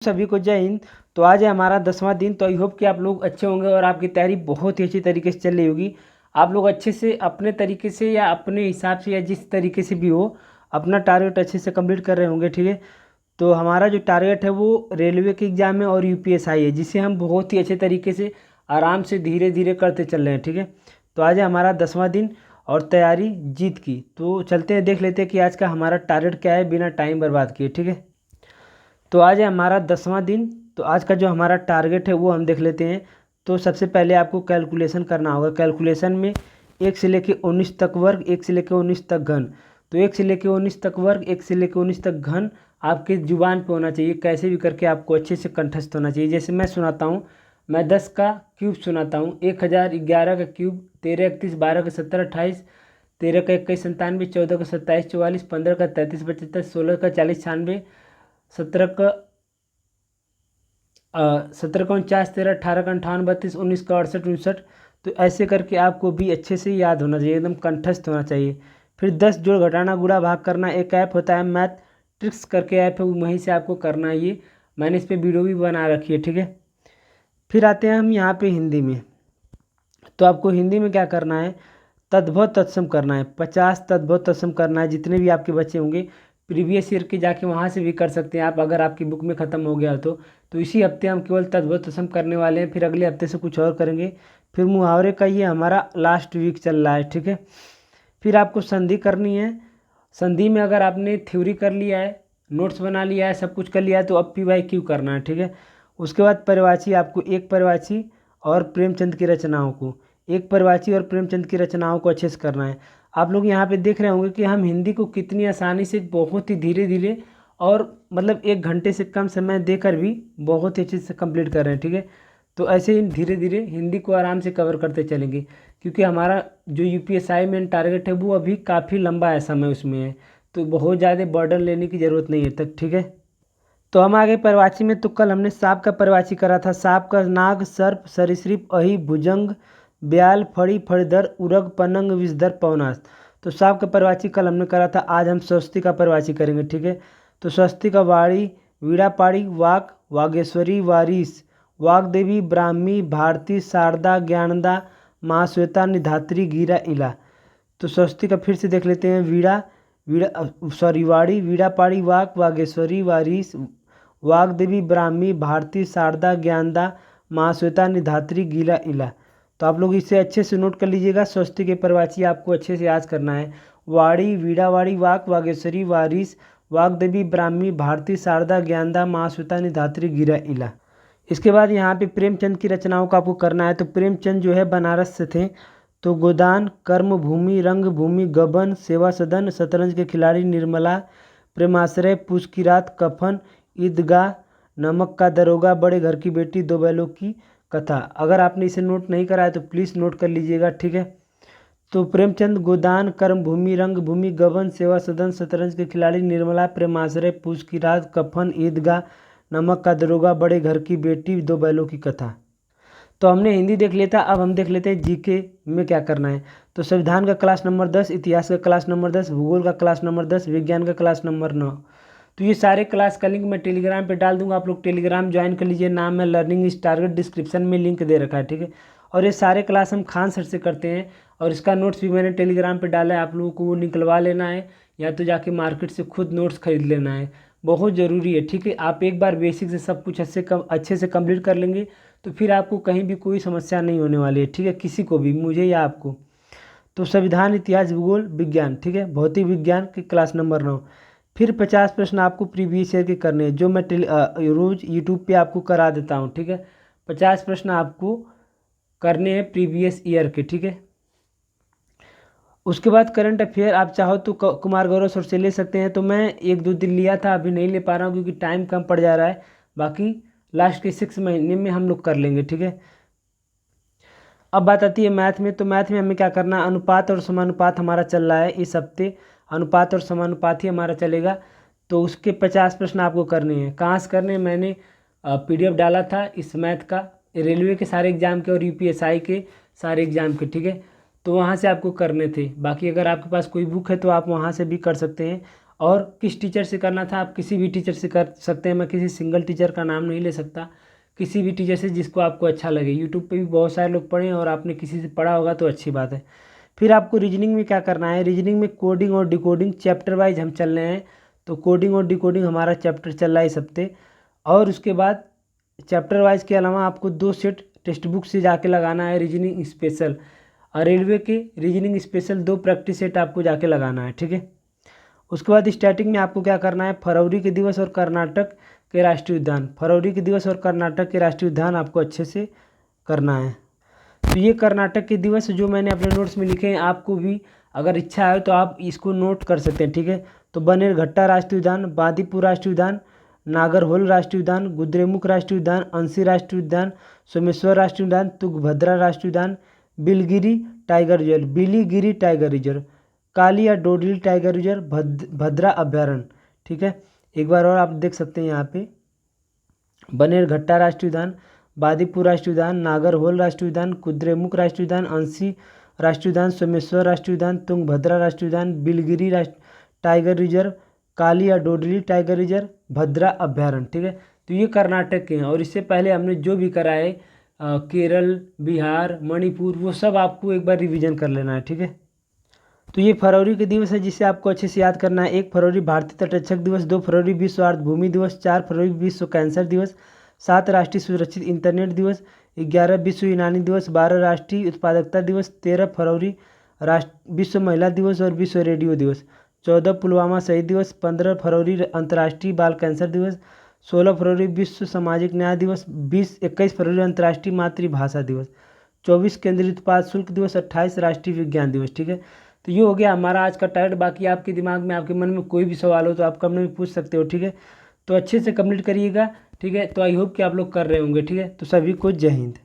सभी को जय हिंद। तो आज है हमारा 10वां दिन। तो आई होप कि आप लोग अच्छे होंगे और आपकी तैयारी बहुत ही अच्छी तरीके से चल रही होगी। आप लोग अच्छे से अपने तरीके से या अपने हिसाब से या जिस तरीके से भी हो अपना टारगेट अच्छे से कंप्लीट कर रहे होंगे, ठीक है। तो हमारा जो टारगेट है वो रेलवे के एग्ज़ाम है और यूपीएसआई है, जिसे हम बहुत ही अच्छे तरीके से आराम से धीरे धीरे करते चल रहे हैं, ठीक है। तो आज है हमारा 10वां दिन और तैयारी जीत की। तो चलते हैं, देख लेते हैं कि आज का हमारा टारगेट क्या है बिना टाइम बर्बाद किए, ठीक है। तो आज है हमारा 10वां दिन। तो आज का जो हमारा टारगेट है वो हम देख लेते हैं। तो सबसे पहले आपको कैलकुलेशन करना होगा। कैलकुलेशन में 1 से लेके 19 तक वर्ग, 1 से लेके 19 तक घन। तो 1 से लेके 19 तक वर्ग, 1 से लेके 19 तक घन आपके जुबान पे होना चाहिए। कैसे भी करके आपको अच्छे से कंठस्थ होना चाहिए। जैसे मैं सुनाता हूँ, मैं 10 का क्यूब सुनाता हूँ। 1000, 11 का क्यूब, 13, 31, 12 का 17, 28, 13 का 21, 97, 14 का 27, 44, 15 का 33, 75, 16 का 40, 96, 17 का 49, 13, 18 का 58, 32, 19 का 68, 69। तो ऐसे करके आपको भी अच्छे से याद होना चाहिए, एकदम कंठस्थ होना चाहिए। फिर 10 जोड़ घटाना गुणा भाग करना, एक ऐप होता है मैथ ट्रिक्स करके ऐप है, वहीं से आपको करना है। ये मैंने इस पर वीडियो भी बना रखी है, ठीक है। फिर आते हैं हम यहाँ पे हिंदी में। तो आपको हिंदी में क्या करना है, तद्भव तत्सम करना है। 50 तद्भव तत्सम करना है। जितने भी आपके बच्चे होंगे प्रीवियस ईयर के जाके वहाँ से भी कर सकते हैं आप, अगर आपकी बुक में ख़त्म हो गया तो इसी हफ्ते हम केवल तद्भव तत्सम करने वाले हैं। फिर अगले हफ्ते से कुछ और करेंगे। फिर मुहावरे का ये हमारा लास्ट वीक चल रहा है, ठीक है। फिर आपको संधि करनी है। संधि में अगर आपने थ्योरी कर लिया है, नोट्स बना लिया है, सब कुछ कर लिया है, तो अब PYQ करना है, ठीक है। उसके बाद परिवाची, आपको एक परिवाची और प्रेमचंद की रचनाओं को, एक परिवाची और प्रेमचंद की रचनाओं को अच्छे से करना है। आप लोग यहाँ पे देख रहे होंगे कि हम हिंदी को कितनी आसानी से बहुत ही धीरे धीरे और मतलब 1 घंटे से कम समय देकर भी बहुत ही अच्छे से कंप्लीट कर रहे हैं, ठीक है। तो ऐसे ही धीरे धीरे हिंदी को आराम से कवर करते चलेंगे, क्योंकि हमारा जो यूपीएसआई मेन टारगेट है वो अभी काफ़ी लंबा है, समय उसमें है। तो बहुत ज़्यादा बर्डन लेने की ज़रूरत नहीं है तक, ठीक है। तो हम आगे परिवाची में। तो कल हमने सांप का परिवाची करा था। सांप का नाग, सर्प, सरीसृप, अहि, भुजंग, ब्याल, फड़ी, फड़ीधर, उरग, पनंग, विषधर, पवनाश। तो सांप का परिवाची कल हमने करा था। आज हम स्वस्ति का परिवाची करेंगे, ठीक है। तो स्वस्ति का वाणी, वीणापाड़ी, वाक, वागेश्वरी, वारिस, वाग्देवी, ब्राह्मी, भारती, शारदा, ज्ञानदा, महाश्वेता, निधात्री, गीरा, इला। तो स्वस्ति का फिर से देख लेते हैं। वाड़ी, वीणापाड़ी, वाक, वागेश्वरी, वारिस, वाग्देवी, ब्राह्मी, भारती, शारदा, ज्ञानदा, महाश्वेता, निधात्री, गीला, इला। तो आप लोग इसे अच्छे से नोट कर लीजिएगा। स्वस्ति के प्रवाची आपको अच्छे से याद करना है। वाड़ी, वीणावाड़ी, वाक, वागेश्वरी, वारिस, वाग्देवी, ब्राह्मी, भारती, शारदा, ज्ञानदा, महाश्वेता, निधात्री, गिरा, इला। इसके बाद यहाँ पे प्रेमचंद की रचनाओं का आपको करना है। तो प्रेमचंद जो है बनारस से थे। तो गोदान, कर्म भूमि, रंग भूमि, गबन, सेवा सदन, शतरंज के खिलाड़ी, निर्मला, प्रेमाश्रय, पूछ की रात, कफन, ईदगाह, नमक का दरोगा, बड़े घर की बेटी, दो बैलों की कथा। अगर आपने इसे नोट नहीं करा है तो प्लीज़ नोट कर लीजिएगा, ठीक है। तो प्रेमचंद गोदान, कर्म भूमि, रंग भूमि, गबन, सेवा सदन, शतरंज के खिलाड़ी, निर्मला, प्रेमाश्रय, पूछ की रात, कफन, ईदगाह, नमक का दरोगा, बड़े घर की बेटी, दो बैलों की कथा। तो हमने हिंदी देख लिया था। अब हम देख लेते हैं जीके में क्या करना है। तो संविधान का क्लास नंबर 10, इतिहास का क्लास नंबर 10, भूगोल का क्लास नंबर 10, विज्ञान का क्लास नंबर 9। तो ये सारे क्लास का लिंक मैं टेलीग्राम पे डाल दूंगा। आप लोग टेलीग्राम ज्वाइन कर लीजिए। नाम है लर्निंग इज टारगेट, डिस्क्रिप्शन में लिंक दे रखा है, ठीक है। और ये सारे क्लास हम खान सर से करते हैं और इसका नोट्स भी मैंने टेलीग्राम पे डाला है। आप लोगों को वो निकलवा लेना है या तो जाके मार्केट से खुद नोट्स खरीद लेना है। बहुत ज़रूरी है, ठीक है। आप एक बार बेसिक से सब कुछ अच्छे से कंप्लीट कर लेंगे तो फिर आपको कहीं भी कोई समस्या नहीं होने वाली है, ठीक है। किसी को भी, मुझे या आपको। तो संविधान, इतिहास, भूगोल, विज्ञान, ठीक है। भौतिक विज्ञान की क्लास नंबर 9। फिर 50 प्रश्न आपको प्रीवियस ईयर के करने हैं, जो मैं रोज़ यूट्यूब पे आपको करा देता हूँ, ठीक है। 50 प्रश्न आपको करने हैं प्रीवियस ईयर के, ठीक है। उसके बाद करंट अफेयर आप चाहो तो कुमार गौरव सर से ले सकते हैं। तो मैं 1-2 दिन लिया था, अभी नहीं ले पा रहा हूँ क्योंकि टाइम कम पड़ जा रहा है। बाकी लास्ट के 6 महीने में हम लोग कर लेंगे, ठीक है। अब बात आती है मैथ में। तो मैथ में हमें क्या करना है, अनुपात और समानुपात हमारा चल रहा है इस हफ्ते। अनुपात और समानुपात ही हमारा चलेगा। तो उसके 50 प्रश्न आपको करने हैं। कहाँ से करने हैं, मैंने PDF डाला था इस मैथ का, रेलवे के सारे एग्जाम के और UPSI के सारे एग्जाम के, ठीक है। तो वहाँ से आपको करने थे। बाकी अगर आपके पास कोई बुक है तो आप वहाँ से भी कर सकते हैं। और किस टीचर से करना था, आप किसी भी टीचर से कर सकते हैं। मैं किसी सिंगल टीचर का नाम नहीं ले सकता, किसी भी टीचर से जिसको आपको अच्छा लगे। यूट्यूब पे भी बहुत सारे लोग पढ़े हैं और आपने किसी से पढ़ा होगा तो अच्छी बात है। फिर आपको रीजनिंग में क्या करना है, रीजनिंग में कोडिंग और डिकोडिंग चैप्टर वाइज हम चल रहे हैं, तो कोडिंग और डिकोडिंग हमारा चैप्टर चल रहा है इस हफ्ते। और उसके बाद चैप्टर वाइज के अलावा आपको 2 सेट टेक्स्ट बुक से जाके लगाना है रीजनिंग स्पेशल, और रेलवे के रीजनिंग स्पेशल 2 प्रैक्टिस सेट आपको जाके लगाना है, ठीक है। उसके बाद स्टार्टिंग में आपको क्या करना है, फरवरी के दिवस और कर्नाटक के राष्ट्रीय उद्यान, फरवरी के दिवस और कर्नाटक के राष्ट्रीय उद्यान आपको अच्छे से करना है। तो ये कर्नाटक के दिवस जो मैंने अपने नोट्स में लिखे हैं, आपको भी अगर इच्छा है तो आप इसको नोट कर सकते हैं, ठीक है। तो बनेरघट्टा राष्ट्रीय उद्यान, बांदीपुर राष्ट्रीय उद्यान, नागरहोल राष्ट्रीय उद्यान, गुद्रेमुख राष्ट्रीय उद्यान, अंशी राष्ट्रीय उद्यान, सोमेश्वर राष्ट्रीय उद्यान, तुंगभद्रा राष्ट्रीय उद्यान, Biligiri tiger reserve, Biligiri tiger reserve, Kali या डोडली टाइगर रिजर्व, भद्रा अभ्यारण्य, ठीक है। एक बार और आप देख सकते हैं यहाँ पे, बनेरघट्टा राष्ट्रीय उद्यान, बांदीपुर राष्ट्रीय उद्यान, नागरहोल राष्ट्रीय उद्यान, कुद्रेमुख राष्ट्रीय उद्यान, अंशी राष्ट्रीय उद्यान, सोमेश्वर राष्ट्रीय उद्यान, तुंगभद्रा राष्ट्रीय उद्यान, बिलगिरी टाइगर रिजर्व, काली या डोडली टाइगर रिजर्व, भद्रा अभ्यारण्य, ठीक है। तो ये कर्नाटक के हैं, और इससे पहले हमने जो भी करा है केरल, बिहार, मणिपुर, वो सब आपको एक बार रिवीजन कर लेना है, ठीक है। तो ये फरवरी के दिवस है जिसे आपको अच्छे से याद करना है। 1 फरवरी भारतीय तटरक्षक दिवस, 2 फरवरी विश्व आर्द्रभूमि दिवस, 4 फरवरी विश्व कैंसर दिवस, 7 राष्ट्रीय सुरक्षित इंटरनेट दिवस, 11 विश्व यूनानी दिवस, 12 राष्ट्रीय उत्पादकता दिवस, 13 फरवरी विश्व महिला दिवस और विश्व रेडियो दिवस, 14 पुलवामा शहीद दिवस, 15 फरवरी अंतर्राष्ट्रीय बाल कैंसर दिवस, 16 फरवरी विश्व सामाजिक न्याय दिवस, 21 फरवरी अंतर्राष्ट्रीय मातृभाषा दिवस, 24 केंद्रीय उत्पाद शुल्क दिवस, 28 राष्ट्रीय विज्ञान दिवस, ठीक है। तो ये हो गया हमारा आज का टारगेट। बाकी आपके दिमाग में, आपके मन में कोई भी सवाल हो तो आप कमेंट में पूछ सकते हो, ठीक है। तो अच्छे से कंप्लीट करिएगा, ठीक है। तो आई होप कि आप लोग कर रहे होंगे, ठीक है। तो सभी को जय हिंद।